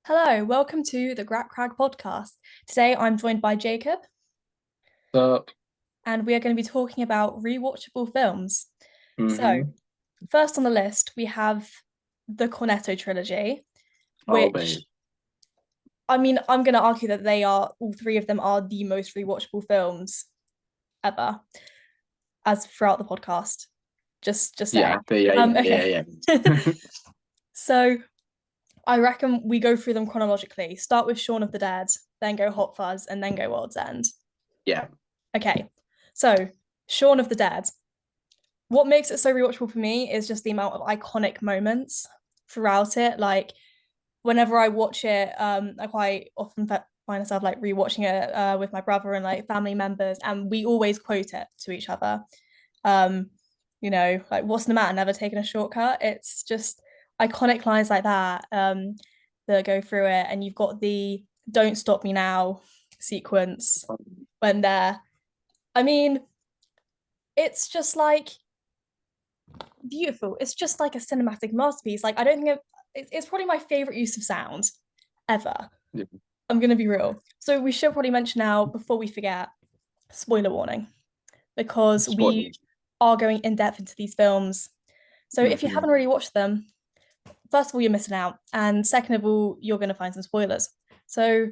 Hello, welcome to the Grat Crag podcast. Today I'm joined by Jacob, Uh, and we are going to be talking about rewatchable films. So, hmm first on the list, we have the Cornetto trilogy, Oh, babe. which I'm going to argue that all three of them are the most rewatchable films ever, as throughout the podcast. Just saying. Yeah, yeah, yeah, yeah, Okay. yeah. So, I reckon we go through them chronologically. Start with Shaun of the Dead, then go Hot Fuzz, and then go World's End. Yeah. Okay, so Shaun of the Dead. What makes it so rewatchable for me is just the amount of iconic moments throughout it. Like whenever I watch it, I quite often find myself like rewatching it with my brother and like family members, and we always quote it to each other. Um, like what's the matter? Never taken a shortcut. It's just iconic lines like that that go through it, and you've got the "Don't Stop Me Now" sequence when they're. I mean, it's just like beautiful. It's just like a cinematic masterpiece. Like I don't think it's probably my favorite use of sound ever. Yeah. I'm gonna be real. So we should probably mention now before we forget, spoiler warning, because we Spoilers. are going in depth into these films. So if you hmm haven't already watched them, first of all, you're missing out, and second of all, you're gonna find some spoilers. So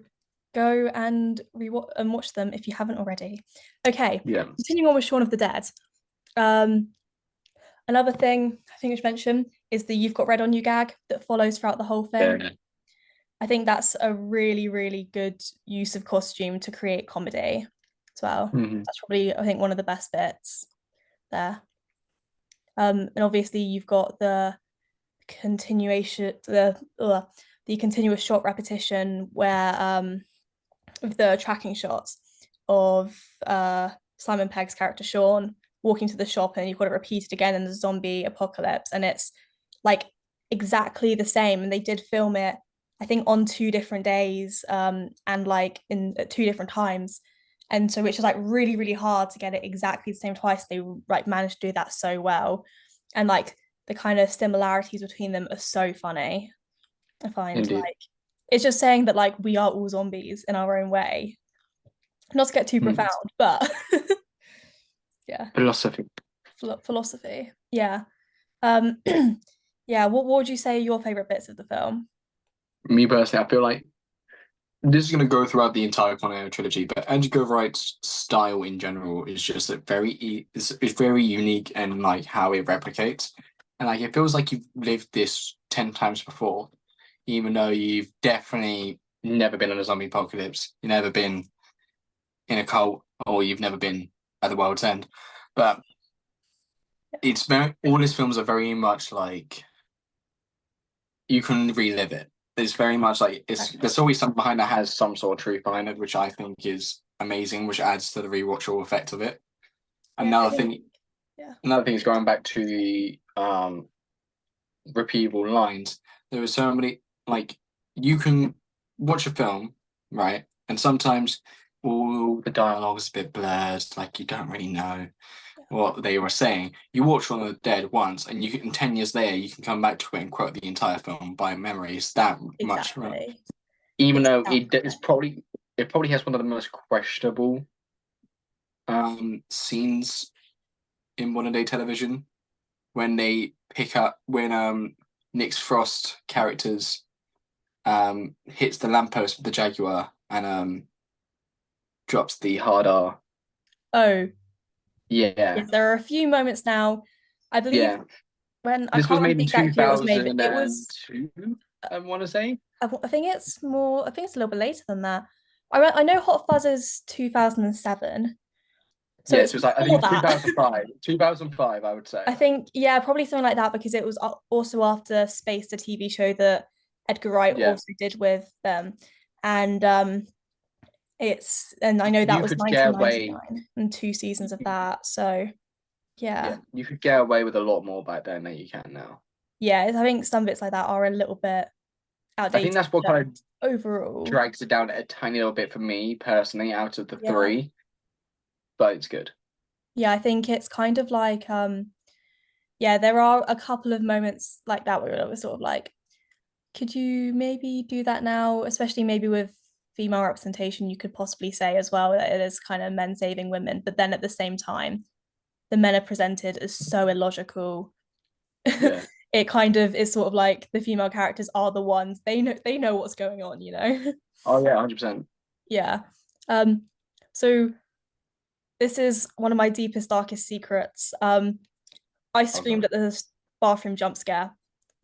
go and rewatch and watch them if you haven't already. Okay, Yeah. continuing on with Shaun of the Dead. Um, Another thing I think I should mention is the "You've Got Red on You" gag that follows throughout the whole thing. Yeah. I think that's a really, really good use of costume to create comedy as well. hmm That's probably, I think, one of the best bits there. And obviously you've got continuation, the continuous shot repetition where of the tracking shots of Simon Pegg's character Sean walking to the shop, and you've got it repeated again in the zombie apocalypse, and it's like exactly the same. And they did film it, I think, on two different days, and like in at two different times. And so, which is like really, really hard to get it exactly the same twice. They like managed to do that so well, and like the kind of similarities between them are so funny. I find Indeed. like it's just saying that like we are all zombies in our own way, not to get too Mm. profound, but yeah, Philosophy. philosophy. Yeah. Yeah. What would you say are your favorite bits of the film? Me personally, I feel like this is going to go throughout the entire Cornetto trilogy, but Edgar Wright's style in general is just it's very unique and like how it replicates, and like it feels like you've lived this 10 times before, even though you've definitely never been in a zombie apocalypse, you've never been in a cult, or you've never been at the world's end. But it's very all his films are very much like you can relive it. It's very much like Exactly. there's always something behind that has some sort of truth behind it, which I think is amazing, which adds to the rewatchable effect of it. Yeah, I Another think. thing Yeah. another thing is going back to the repeatable lines. There was so many like you can watch a film, right? And sometimes all the dialogue is a bit blurred, like you don't really know what they were saying. You watch Shaun of the Dead once, and 10 years later, you can come back to it and quote the entire film by memory. It's that much, Exactly. even It's though that it probably has one of the most questionable scenes in modern day television when they pick up when Nick Frost characters hits the lamppost with the Jaguar and drops the hard R. Oh, Yeah, yes, there are a few moments now. I believe yeah. when I This can't was remember made the in exact year it was made, but it was 2002, I want to say. I think it's more I think it's a little bit later than that. I know Hot Fuzz is 2007, so Yeah, it's so it's like I think before it's that. 2005. 2005, I would I say. think, yeah, probably something like that because it was also after Space, the TV show that Edgar Wright Yeah. also did with them. And and I know that You was could get away 1999 and two seasons of that. So yeah, yeah. you could get away with a lot more back then than you can now. Yeah, I think some bits like that are a little bit I think outdated, that's what but kind of overall, drags it down a tiny little bit for me personally out of the yeah. three, but it's good. Yeah, I think it's kind of like yeah, there are a couple of moments like that where it was sort of like Could you maybe do that now, especially maybe with female representation? You could possibly say as well that it is kind of men saving women, but then at the same time, the men are presented as so illogical. Yeah. It kind of is sort of like the female characters are the ones they know what's going on, you know? Oh yeah, 100%. Yeah. Um, so this is one of my deepest, darkest secrets. I Oh screamed god. at the bathroom jump scare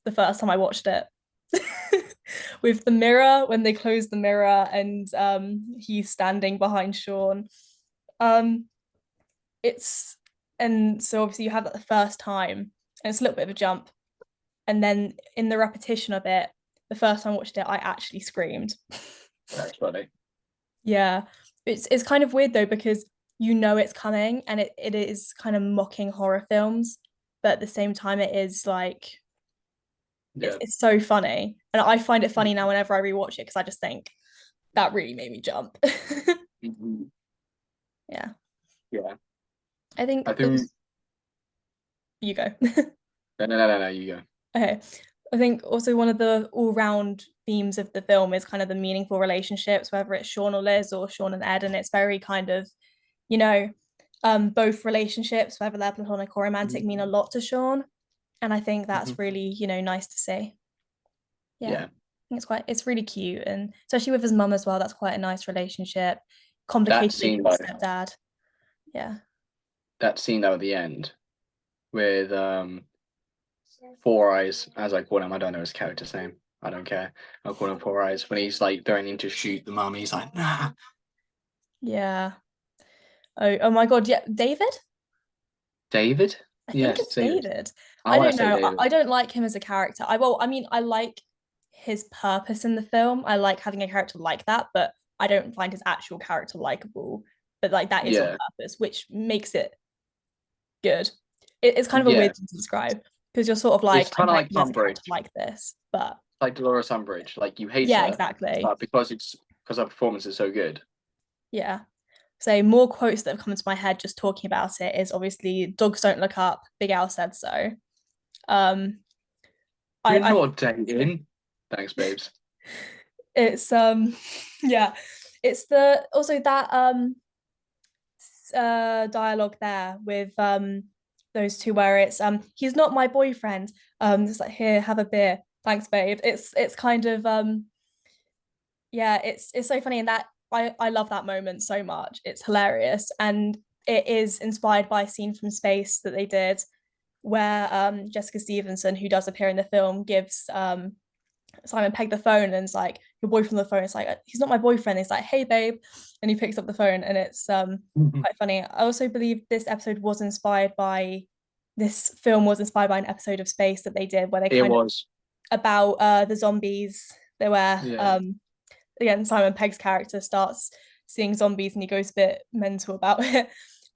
the first time I watched it. With the mirror, when they close the mirror and he's standing behind Sean. Um, it's and so obviously you have that the first time, and it's a little bit of a jump. And then in the repetition of it, the first time I watched it, I actually screamed. That's funny. Yeah. It's kind of weird though, because you know it's coming and it is kind of mocking horror films, but at the same time it is like Yeah. it's so funny. And I find it funny now whenever I rewatch it because I just think that really made me jump. Mhm. Yeah. Yeah. I think I it think was you go. no, you go. Okay. I think also one of the all-round themes of the film is kind of the meaningful relationships, whether it's Sean or Liz or Sean and Ed, and it's very kind of, you know, both relationships, whether they're platonic or romantic, mean a Mhm. lot to Sean, and I think Mhm. that's really, nice to see. Yeah, I Yeah. think it's really cute, and especially with his mum as well. That's quite a nice relationship, That complicated with scene his though, stepdad. Yeah, that scene though at the end with Four Eyes, as I call him, I don't know his character's name. I don't care. I'll call him Four Eyes. When he's like going in to shoot the mum, he's like, nah. yeah. Oh my God, yeah, David. David? I think Yes, it's David. David. I I want to don't say know. I David. don't like him as a character. I mean, I like his purpose in the film. I like having a character like that, but I don't find his actual character likable. But like that is on Yeah. purpose, which makes it good. It's kind of a Yeah. weird thing to describe because you're sort of It's like, I kind of like like him as a character Umbridge, like this, but like Dolores Umbridge. Like you hate yeah, her, exactly. but because her performance is so good. Yeah. So more quotes that have come into my head just talking about it is obviously dogs don't look up. Big Al said so. Um, We're I not dating. Thanks, babes. it's yeah, it's the also that dialogue there with those two where it's he's not my boyfriend, it's like here have a beer, thanks babe. It's kind of yeah, it's so funny, and that I love that moment so much. It's hilarious, and it is inspired by a scene from Space that they did where Jessica Stevenson, who does appear in the film, gives Simon Pegg the phone and it's like, your boyfriend on the phone. It's like, he's not my boyfriend. It's like, hey, babe. And he picks up the phone and it's quite funny. I also believe this film was inspired by an episode of Space that they did where they It kind of was. about the zombies. They were Yeah. again, Simon Pegg's character starts seeing zombies and he goes a bit mental about it.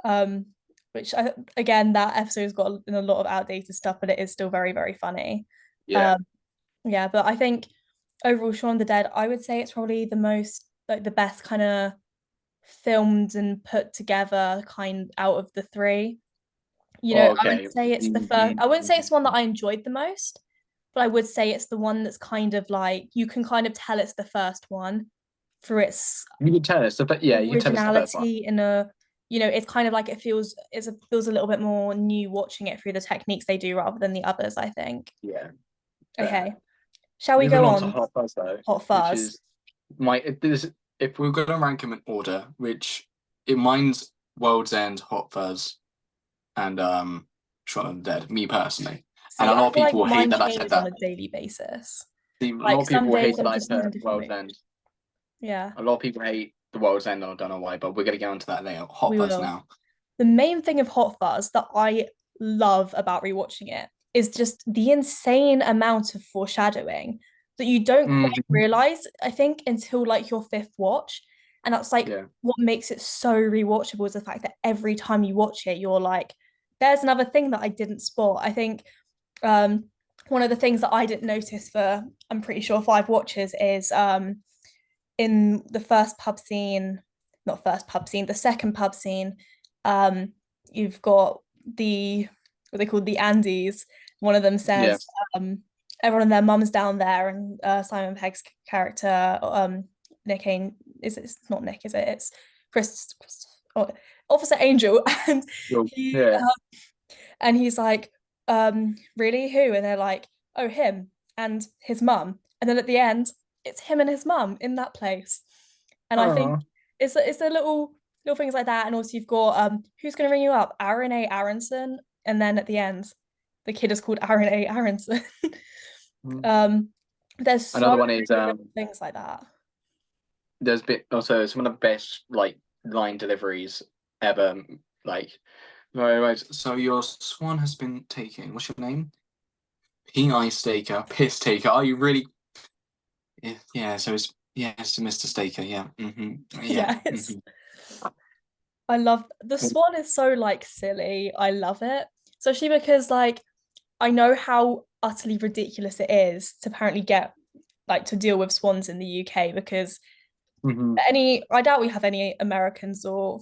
Um, again, that episode's got in a lot of outdated stuff, but it is still very, very funny. Yeah. Um, yeah, but I think overall, Shaun of the Dead, I would say it's probably the most like the best kind of filmed and put together kind out of the three. Oh, I would okay. say it's the first. I wouldn't say it's one that I enjoyed the most, but I would say it's the one that's kind of like you can kind of tell it's the first one through its You can tell us yeah, you can tell us the first one. originality in a it's kind of like feels a little bit more new watching it through the techniques they do rather than the others, I think. Yeah. Okay. Fair. Shall we Moving go on to on? Hot Fuzz though, Hot which Fuzz. is if we're gonna rank them in order, which it mine's World's End, Hot Fuzz, and Shaun of the Dead, me personally. And See, a I lot of feel like people hate mine that I said changes on that. a daily basis. See, a lot Like of some people hate days that I'm I just in a put different World's mood. End. Yeah, A lot of people hate the World's End, and I don't know why, but we're gonna get onto that later. Hot we Fuzz will. now. The main thing of Hot Fuzz that I love about rewatching it is just the insane amount of foreshadowing that you don't quite Mhm. realize, I think, until like your fifth watch. And that's like Yeah. what makes it so rewatchable is the fact that every time you watch it, you're like, there's another thing that I didn't spot. I think um, one of the things that I didn't notice for, I'm pretty sure, five watches is in the first pub scene, not first pub scene, the second pub scene, um, you've got the what they call the Andes. One of them Yeah. says, um, everyone and their mum's down there, and Simon Pegg's character, Nick Ain is it? It's not Nick, is it? It's Chris oh, Officer Angel, and Well, he yeah. and he's like, really, who? And they're like, oh, him and his mum. And then at the end, it's him and his mum in that place. And I think Oh. it's the little things like that. And also you've got who's gonna ring you up? Aaron A. Aronson. And then at the end, the kid is called Aaron A. Aronson. um, there's so Another one many is different things like that. there's been also some of the best like line deliveries ever. Like, right. So your swan has been taken. What's your name? Pea Staker, piss taker. Are you really? Yeah, yeah. So it's yeah, it's Mr. Staker. Yeah. Yeah. Yeah, I love the swan is so like silly. I love it. Especially because like I know how utterly ridiculous it is to apparently get like to deal with swans in the UK because any I doubt we have any Americans or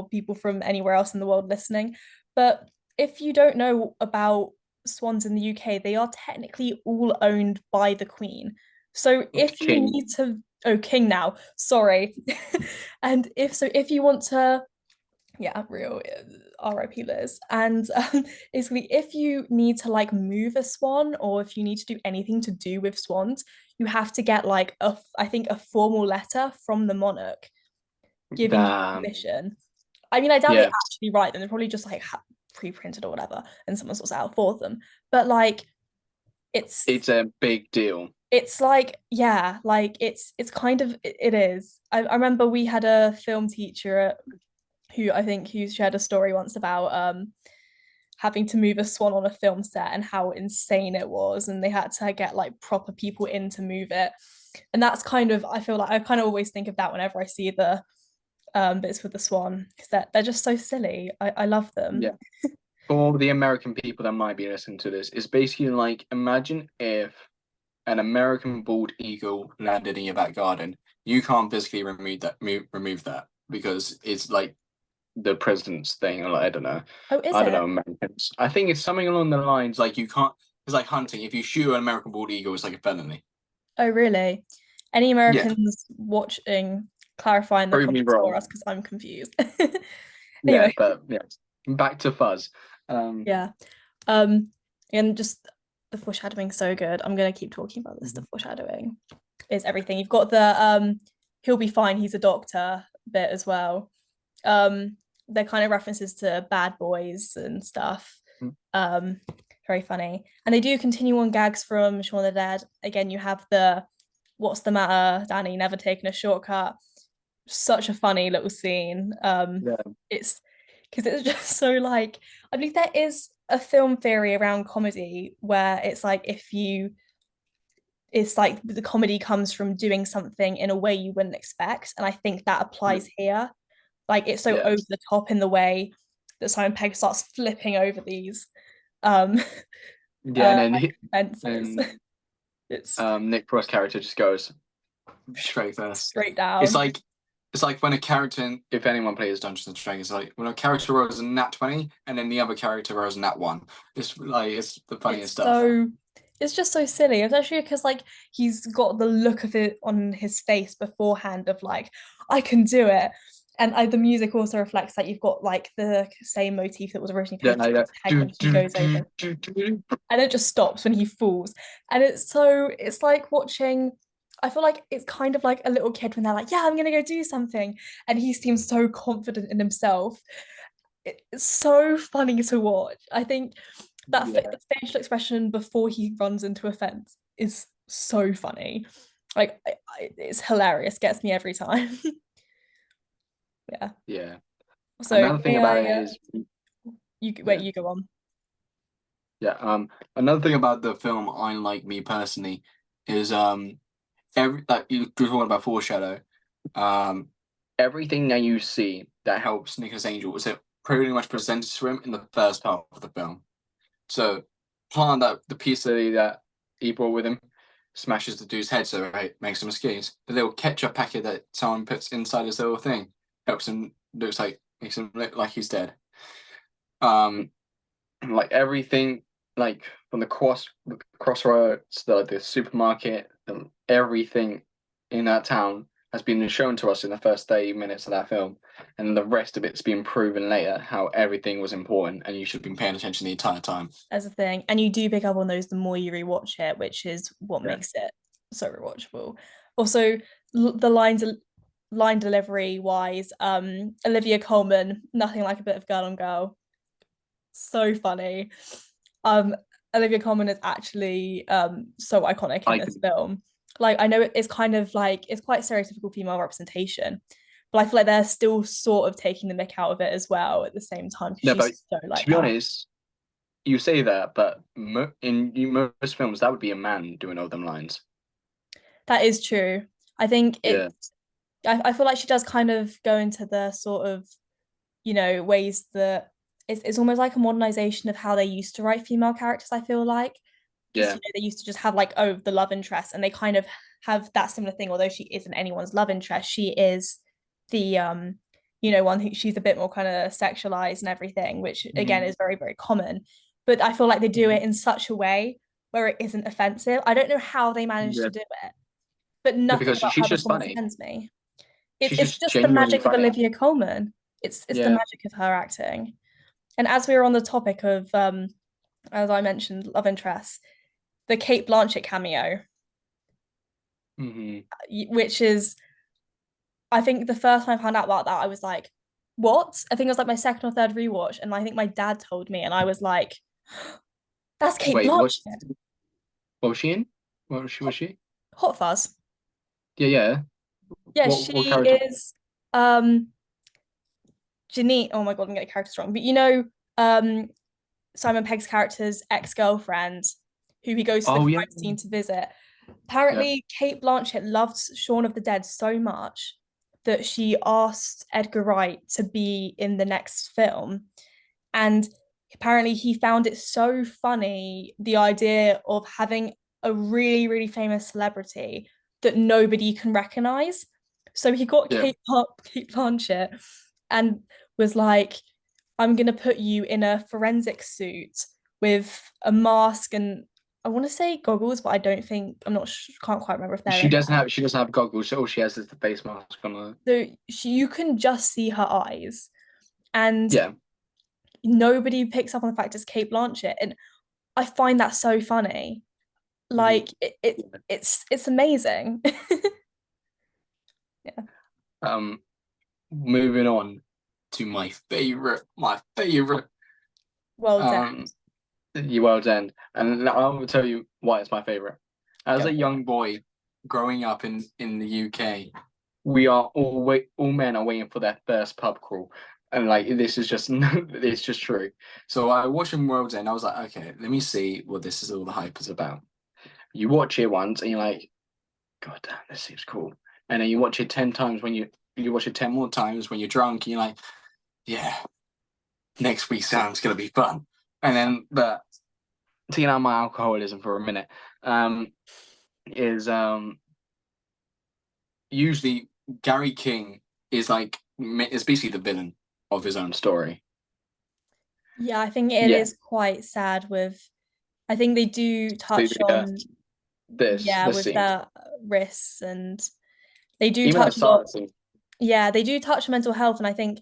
people from anywhere else in the world listening. But if you don't know about swans in the UK, they are technically all owned by the Queen. So if you King. need to King now, sorry. And if you want to yeah, real RIP Liz. And basically, if you need to like move a swan or if you need to do anything to do with swans, you have to get like I think a formal letter from the monarch giving you Damn. permission. I mean, I doubt they Yeah. actually write them. They're probably just like pre-printed or whatever, and someone sorts it out for them. But like, it's It's a big deal. it's like yeah, like it's kind of it is. I remember we had a film teacher who I think who shared a story once about having to move a swan on a film set and how insane it was, and they had to get like proper people in to move it. And that's kind of I feel like I kind of always think of that whenever I see the bits with the swan because they're just so silly. I love them. Yeah. For the American people that might be listening to this, it's basically like imagine if an American bald eagle landed in your back garden. You can't physically remove that because it's like the president's thing. Or like, I don't know. Oh, is I don't it? know Americans. I think it's something along the lines like you can't. It's like hunting. If you shoot an American bald eagle, it's like a felony. Oh, really? Any Yeah, Americans watching clarify in the prove me comments for wrong. us because I'm confused. Yeah, Anyway, but yeah, back to Fuzz. yeah. Um, and just the foreshadowing so good. I'm gonna keep talking about this. The Mhm. foreshadowing is everything. You've got the he'll be fine, he's a doctor bit as well. They're kind of references to bad boys and stuff. Um, very funny. And they do continue on gags from Shaun of the Dead. Again, you have the what's the matter, Danny, never taken a shortcut. Such a funny little scene. Yeah, It's because it's just so like I believe there is a film theory around comedy where it's like if you it's like the comedy comes from doing something in a way you wouldn't expect. And I think that applies here. Like it's so yeah, over the top in the way that Simon Pegg starts flipping over these um yeah. And then fences. and It's Nick Frost character just goes straight first. straight It's down. like it's like when a character, if anyone plays Dungeons and Dragons, it's like when a character rolls a nat 20 and then the other character rolls a nat 1. It's like it's the funniest It's stuff. so it's just so silly, especially because like he's got the look of it on his face beforehand of like I can do it. And the music also reflects that you've got like the same motif that was originally Yeah, played like that. Peg when he goes over and it just stops when he falls. And it's like watching I feel like it's kind of like a little kid when they're like, yeah, I'm gonna go do something. And he seems so confident in himself. It's so funny to watch. I think Yeah, the facial expression before he runs into a fence is so funny. Like it's hilarious, gets me every time. Yeah. yeah. So Another thing may about I it is you wait, yeah, you go on. yeah. Another thing about the film I like me personally is every like you were talking about foreshadow. Um, everything that you see that helps Nicholas Angel is it pretty much presented to him in the first half of the film. So, plant that the piece that he brought with him smashes the dude's head, so it makes him a skis. The little ketchup packet that someone puts inside his little thing helps him looks like makes him look like he's dead. Um, like everything, like from the crossroads, the supermarket, everything in that town has been shown to us in the first 30 minutes of that film, and the rest of it's been proven later how everything was important and you should have been paying attention the entire time. as a thing. And you do pick up on those the more you rewatch it, which is what Yeah. makes it so rewatchable. Also, the line delivery wise, Olivia Colman, nothing like a bit of girl on girl. So funny. Um, Olivia Colman is actually so iconic in I this film. Like I know it's kind of like it's quite stereotypical female representation, but I feel like they're still sort of taking the mick out of it as well at the same time because no, but she's so to like be that. honest, you say that, but most films that would be a man doing all them lines. That is true. I think Yeah, I feel like she does kind of go into the sort of, ways that it's almost like a modernization of how they used to write female characters, I feel like. Because, yeah. they used to just have like, oh, the love interest, and they kind of have that similar thing, although she isn't anyone's love interest, she is the one who she's a bit more kind of sexualized and everything, which again Mhm. is very, very common. But I feel like they do it in such a way where it isn't offensive. I don't know how they managed Yeah, to do it, but no, nothing because about she's her just performance funny. offends me. It's She's it's just just the genuinely magic of funny. Olivia Colman. It's the Yeah. magic of her acting. And as we were on the topic of as I mentioned, love interest, the Kate Blanchett cameo, Hmm. which is I think the first time I found out about that, I was like, what? I think it was like my second or third rewatch, and I think my dad told me, and I was like, that's Kate Wait, Blanchett. what was she in? What was she? Was she? Hot Fuzz. Yeah, yeah. Yeah, What she character? is Janine. Oh my god, I'm getting characters wrong. But Simon Pegg's character's ex-girlfriend, who he goes to the Oh yeah, crime scene to visit. yeah, Apparently, Kate Blanchett loved Shaun of the Dead so much that she asked Edgar Wright to be in the next film. And apparently, he found it so funny the idea of having a really, really famous celebrity that nobody can recognize. So he got yeah. Kate Blanchett and was like, I'm going to put you in a forensic suit with a mask and I want to say goggles, but I'm not can't quite remember if they're in that. She doesn't have goggles. All she has is the face mask on her. So you can just see her eyes, and Yeah. nobody picks up on the fact it's Kate Blanchett, and I find that so funny. Mhm. Like it's amazing. Yeah, Um, moving on to my favorite. World's End. Um, Your World's End, and I will tell you why it's my favorite. As Go a for it. young boy growing up in the UK, we are all men are waiting for their first pub crawl, and like this is just it's just true. So I watched in World's End. I was like, okay, let me see what this is all the hype is about. You watch it once, and you're like, God damn, this seems cool. And then you watch it 10 times when you watch it 10 more times when you're drunk, and you're like, yeah, next week sounds gonna be fun. And then but taking out my alcoholism for a minute, um, is usually Gary King is like is basically the villain of his own story. Yeah, I think it Yeah. is quite sad with I think they do So touch yeah, on yeah, this with scene, their risks and they do even at the touch a start lot. of the scene, Yeah, they do touch on mental health, and I think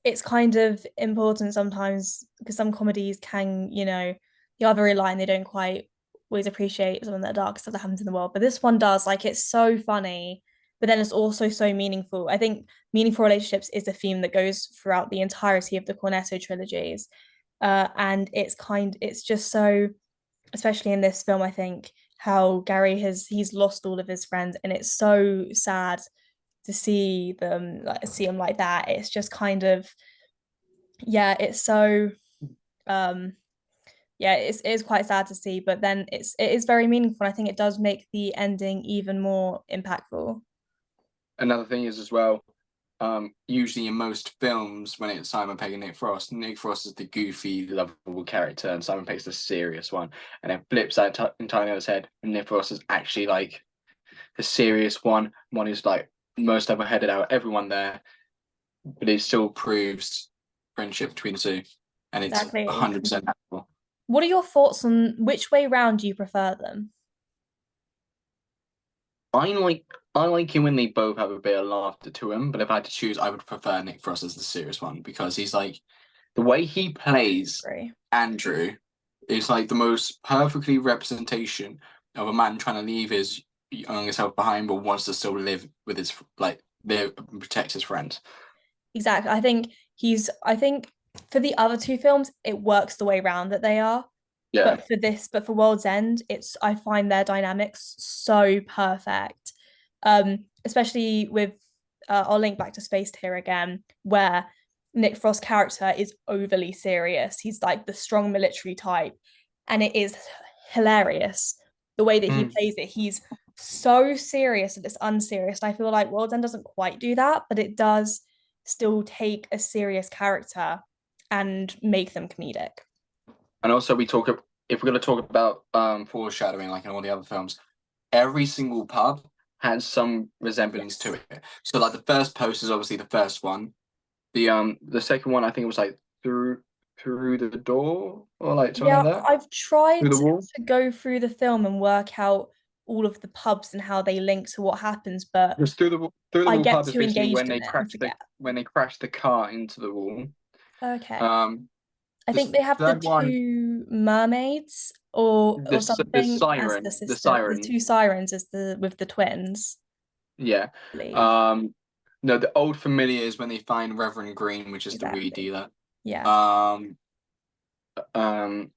it's kind of important sometimes because some comedies can, the other line they don't quite always appreciate some of the dark stuff that happens in the world. But this one does, like it's so funny, but then it's also so meaningful. I think meaningful relationships is a theme that goes throughout the entirety of the Cornetto trilogies. And it's just so, especially in this film, I think how he's lost all of his friends, and it's so sad to see him like that. It's just kind of yeah, it's so um yeah, it is quite sad to see, but then it is very meaningful. I think it does make the ending even more impactful. another thing is as well. Usually in most films, when it's Simon Pegg and Nick Frost is the goofy, lovable character, and Simon Pegg's the serious one. And then flips that entirely on its head, and Nick Frost is actually like the serious one who's like most level-headed out of everyone there, but it still proves friendship between the two, and it's Exactly. 100% natural. What are your thoughts on which way round do you prefer them? I like I like him when they both have a bit of laughter to him, but if I had to choose, I would prefer Nick Frost as the serious one because he's like the way he plays Agree. Andrew is like the most perfectly representation of a man trying to leave his younger self behind, but wants to still live with his like live and protect his friend. Exactly. I think for the other two films, it works the way round that they are. Yeah. But for World's End, I find their dynamics so perfect. Especially with I'll link back to Spaced here again, where Nick Frost's character is overly serious. He's like the strong military type, and it is hilarious the way that he Mm. plays it. He's so serious and it's unserious. And I feel like World's End doesn't quite do that, but it does still take a serious character and make them comedic. And also, if we're going to talk about foreshadowing, like in all the other films, every single pub has some resemblance to Yes. it. So, like the first post is obviously the first one. The second one, I think it was like through the door or like something Yeah, like that I've through tried the wall. to go through the film and work out all of the pubs and how they link to what happens, but Because through the I wall get pub is too basically engaged in it and forget. when they crash the car into the wall. Okay. Um, I think this they have the third one, two mermaids or the something as the siren, the sister, the siren. two sirens as the with the twins, Yeah. I believe. Um, no, the old familiar is when they find Reverend Green, which is the weed Exactly. dealer. Yeah. Um, um,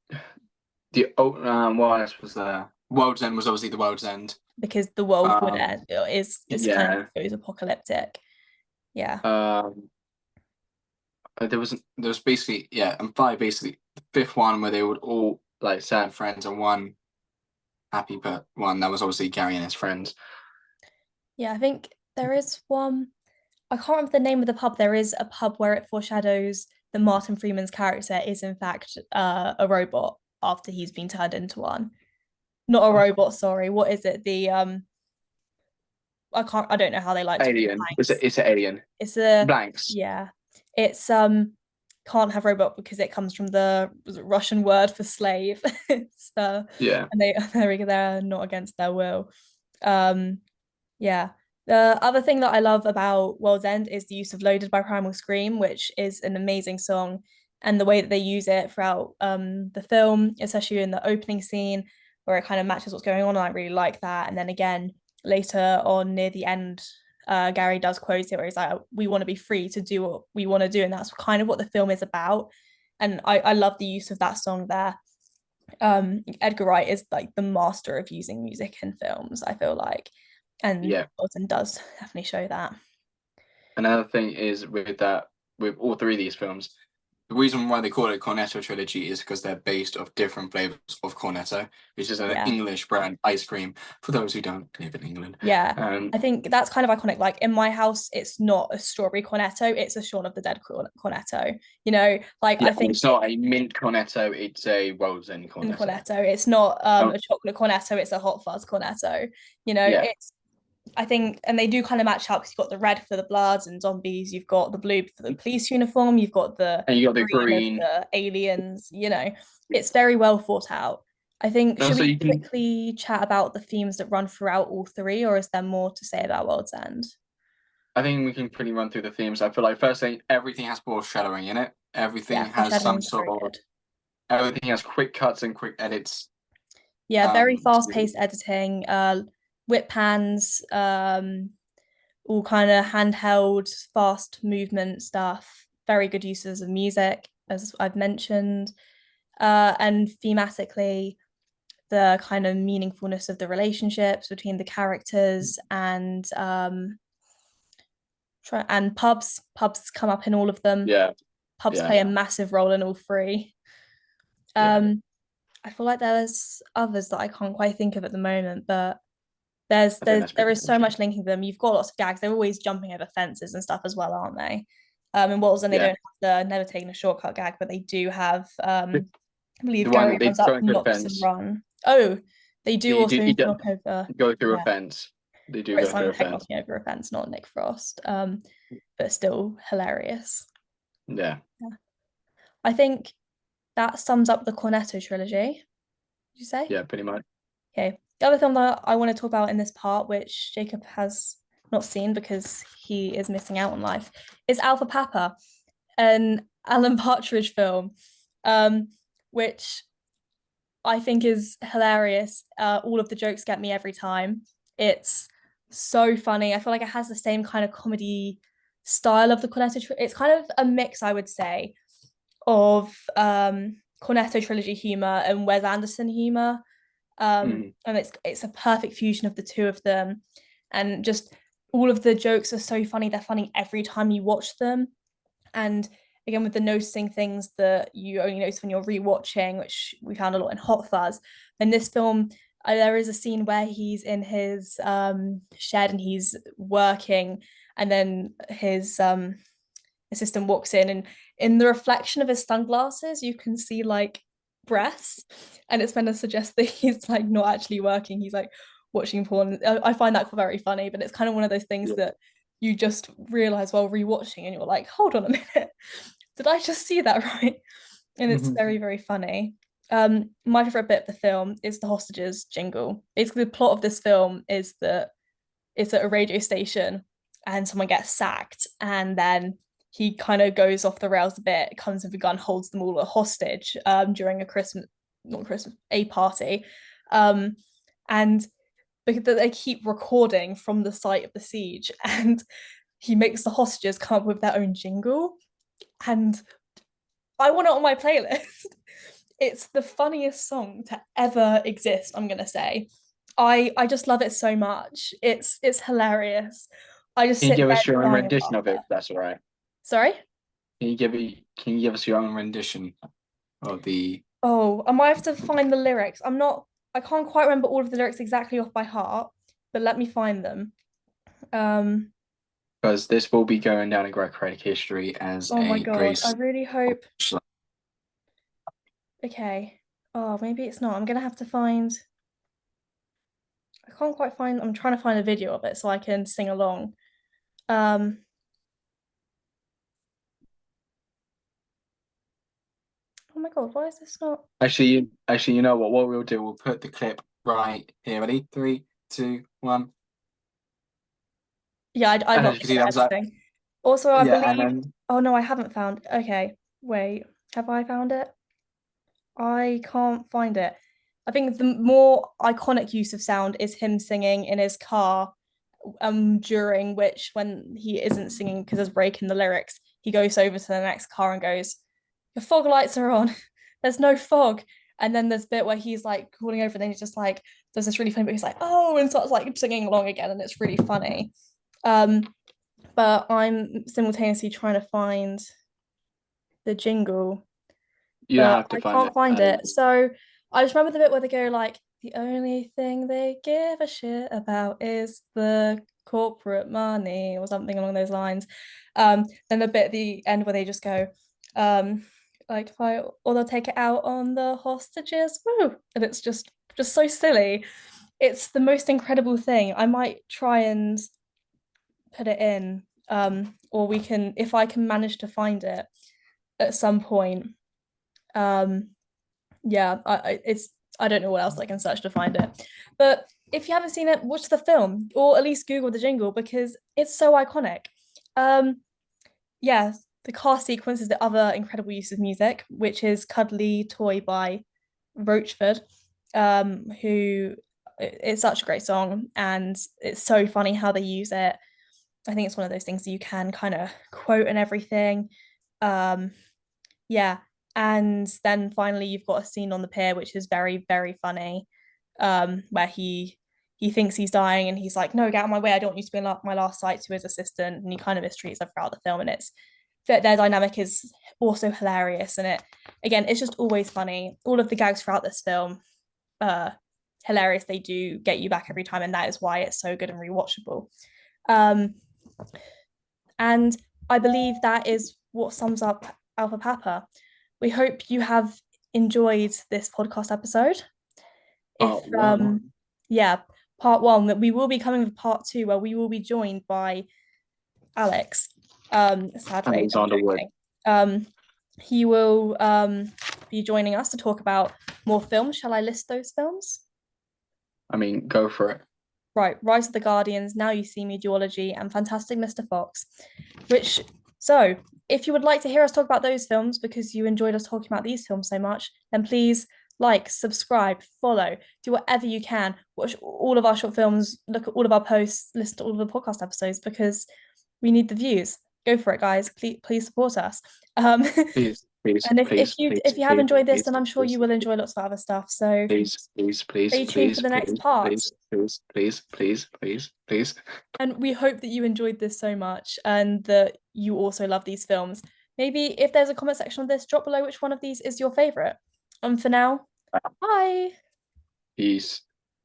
what else was there? World's End was obviously the World's End. Because the world would Um, end is kind of yeah. goes apocalyptic. Yeah. Um, there was basically yeah, and five basically the fifth one where they would all like sad friends and one happy but one that was obviously Gary and his friends. Yeah, I think there is one. I can't remember the name of the pub. There is a pub where it foreshadows that Martin Freeman's character is in fact a robot after he's been turned into one. Not a robot, sorry. What is it? I don't know how they like to put Alien. blanks. It's an alien. It's a Blanks. yeah. It's can't have robot because it comes from the was it Russian word for slave. It's Yeah. and they're not against their will. Um yeah. The other thing that I love about World's End is the use of Loaded by Primal Scream, which is an amazing song. And the way that they use it throughout the film, especially in the opening scene where it kind of matches what's going on. And I really like that. And then again, later on near the end, Gary does quote it where he's like, we want to be free to do what we want to do. And that's kind of what the film is about. And I love the use of that song there. Edgar Wright is like the master of using music in films, I feel like, and Yeah. Wilson does definitely show that. Another thing is with all three of these films, the reason why they call it Cornetto Trilogy is because they're based off different flavors of Cornetto, which is an Yeah, English brand ice cream for those who don't live in England. yeah. Um, I think that's kind of iconic. Like in my house, it's not a strawberry cornetto; it's a Shaun of the Dead cornetto. Like yeah, I think it's not a mint Cornetto, it's a World's End in Cornetto. cornetto, it's not Um, a chocolate cornetto; it's a hot fuzz cornetto. yeah, It's I think, and they do kind of match up because you've got the red for the Bloods and zombies, you've got the blue for the police uniform, you've got the and you got the green of green. the aliens, it's very well thought out. I think, should Also, we you can. quickly chat about the themes that run throughout all three, or is there more to say about World's End? I think we can pretty run through the themes. I feel like first thing, everything has foreshadowing in it. Everything Yeah, has foreshadowing some is sort very of good. everything has quick cuts and quick edits. Yeah, very To fast-paced editing, whip pans, all kind of handheld, fast movement stuff. Very good uses of music, as I've mentioned. And thematically, the kind of meaningfulness of the relationships between the characters and pubs. Pubs come up in all of them. yeah, Pubs yeah, play a massive role in all three. yeah. Um, I feel like there's others that I can't quite think of at the moment, but there's I think there's that's there pretty is so much it. much linking them. You've got lots of gags. They're always jumping over fences and stuff as well, aren't they? In Walton, they Yeah, don't have the never taking a shortcut gag, but they do have I believe the one Gary that they runs up, go into a knocks and fence. run. Oh, they do also You knock don't over. go through a Yeah, fence. They do or it's go through Simon a Pegg fence. knocking over a fence, not Nick Frost. But still hilarious. Yeah, Yeah. I think. that sums up the Cornetto trilogy. Did you say? Yeah, pretty much. Okay. The other film that I want to talk about in this part, which Jacob has not seen because he is missing out on life, is Alpha Papa, an Alan Partridge film, um, which I think is hilarious. All of the jokes get me every time. It's so funny. I feel like it has the same kind of comedy style of the Cornetto. It's kind of a mix, I would say, of Cornetto trilogy humor and Wes Anderson humor. And it's a perfect fusion of the two of them, and just all of the jokes are so funny. They're funny every time you watch them, and again with the noticing things that you only notice when you're rewatching, which we found a lot in Hot Fuzz. In this film, there is a scene where he's in his shed and he's working, and then his assistant walks in, and in the reflection of his sunglasses, you can see like breasts, and it's meant to suggest that he's like not actually working. He's like watching porn. I find that very funny, but it's kind of one of those things Yeah. that you just realize while rewatching, and you're like, hold on a minute, did I just see that right? And it's Mhm. very, very funny. My favorite bit of the film is the hostages jingle. Basically, the plot of this film is that it's at a radio station and someone gets sacked, and then he kind of goes off the rails a bit, comes with a gun, holds them all a hostage during a Christmas, not Christmas, a party. Um, and because they keep recording from the site of the siege, and he makes the hostages come up with their own jingle. And I want it on my playlist. It's the funniest song to ever exist, I'm gonna say. I just love it so much. It's hilarious. I just Can you sit give there us your own dying of rendition of it, laughter. if that's all right? Sorry? Can you give us your own rendition of the Oh, I might have to find the lyrics. I can't quite remember all of the lyrics exactly off by heart, but let me find them. Um, because this will be going down in Greek history as oh my a God, I Grace. really hope. Okay. Oh, maybe it's not. I'm gonna have to find. I can't quite find. I'm trying to find a video of it so I can sing along. Um, oh my God, why is this not? Actually, you know what? What we'll do, we'll put the clip right here. Ready? Three, two, one. Yeah, I'm And not as you can good see, that at was like, editing. Also, I yeah, and believe. then Oh no, I haven't found. Okay, wait. Have I found it? I can't find it. I think the more iconic use of sound is him singing in his car, during which when he isn't singing because there's a break in the lyrics, he goes over to the next car and goes, "The fog lights are on. There's no fog." And then there's a bit where he's like calling over, and then he's just like, there's this really funny bit. He's like, "Oh," and starts like singing along again, and it's really funny. Um, but I'm simultaneously trying to find the jingle, you but have to I find can't it. find it. So I just remember the bit where they go like, the only thing they give a shit about is the corporate money or something along those lines. Then the bit at the end where they just go, um, like if I or they'll take it out on the hostages, woo, and it's just so silly. It's the most incredible thing. I might try and put it in, or we can if I can manage to find it at some point. Um, yeah, it's I don't know what else I can search to find it. But if you haven't seen it, watch the film or at least Google the jingle because it's so iconic. Um, yeah, the car sequence is the other incredible use of music, which is Cuddly Toy by Roachford, who it's such a great song and it's so funny how they use it. I think it's one of those things that you can kind of quote and everything. Um, yeah. And then finally you've got a scene on the pier which is very, very funny, where he thinks he's dying and he's like, no, get out of my way, I don't want you to be my last sight to his assistant, and he kind of mistreats her throughout the film, and it's their dynamic is also hilarious, and it again it's just always funny. All of the gags throughout this film uh hilarious. They do get you back every time, and that is why it's so good and rewatchable. um and I believe that is what sums up Alpha Papa. We hope you have enjoyed this podcast episode. If part one. yeah, part one, that we will be coming with part two where we will be joined by Alex. Sadly, I'm Alexander Wood. joking. He will for you joining us to talk about more films. Shall I list those films? I mean, go for it. Right, Rise of the Guardians, Now You See Me, Duology, and Fantastic Mr. Fox. Which, so, if you would like to hear us talk about those films because you enjoyed us talking about these films so much, then please like, subscribe, follow, do whatever you can. Watch all of our short films, look at all of our posts, listen to all of the podcast episodes because we need the views. Go for it, guys. Please support us. Please, please, And please, if please, you have please, enjoyed this, please, then I'm sure you please, will enjoy lots of other stuff. So please, please, please, stay tuned for please, the next please, part. please, please, please, please, please, please. And we hope that you enjoyed this so much and that you also love these films. Maybe if there's a comment section on this, drop below which one of these is your favorite. And for now, bye. Peace.